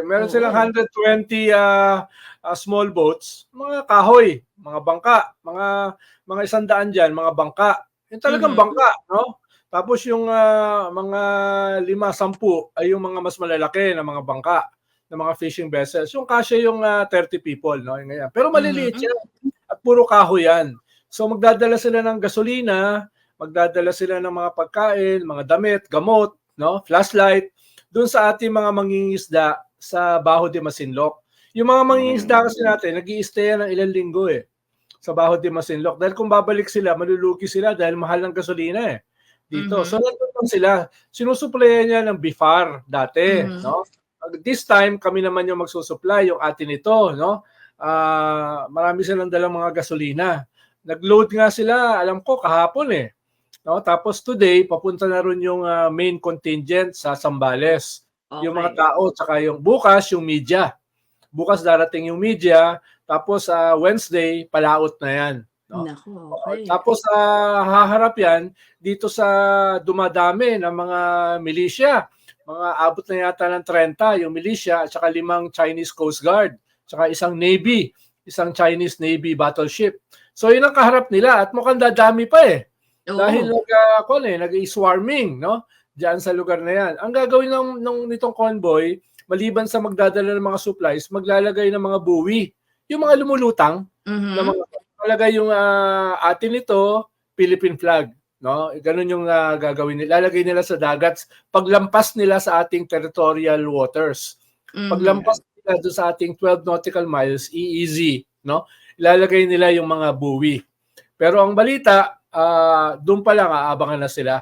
meron silang Oo. 120 small boats, mga kahoy, mga bangka, mga 100 diyan, mga bangka. Yung talagang Mhm. bangka, no? Tapos yung mga 5, 10 ay yung mga mas malalaki na mga bangka, na mga fishing vessels. Yung kasya yung 30 people, no? Yung ganyan. Pero maliliit Mhm. yan at puro kahoy yan. So magdadala sila ng gasolina, magdadala sila ng mga pagkain, mga damit, gamot, no? Flashlight doon sa ating mga mangingisda sa Baho de Masinloc. Yung mga mangingisda kasi natin, nag-i-stay ng ilang linggo sa Baho de Masinloc. Dahil kung babalik sila, malulugi sila dahil mahal ng gasolina dito. So Mhm. nandun sila. Sinusuplayan niya ng BIFAR dati, Mhm. no? This time, kami naman yung magsusupply, yung atin ito, no? Marami silang dalang mga gasolina. Nag-load nga sila, alam ko, kahapon no? Tapos today, papunta na rin yung main contingent sa Zambales. Yung mga Okey. tao, tsaka yung bukas, yung media. Bukas darating yung media, tapos Wednesday, palaot na yan. No? Naku, okey. Tapos haharap yan dito sa dumadami ng mga milisya. Mga abot na yata ng 30 yung milisya at saka 5 Chinese Coast Guard, tsaka isang Navy, isang Chinese Navy battleship. So yun ang kaharap nila at mukhang dadami pa dahil Oo. nag-swarming, no? Diyan sa lugar na yan. Ang gagawin nitong convoy, maliban sa magdadala ng mga supplies, maglalagay ng mga buoy. Yung mga lumulutang na Mhm. mga malagay yung atin ito, Philippine flag, no? Ganun yung gagawin nila. Ilalagay nila sa dagat paglampas nila sa ating territorial waters. Mhm. Paglampas nila doon sa ating 12 nautical miles, EEZ, no? Ilalagay nila yung mga buoy. Pero ang balita, doon pa lang aabangan na sila.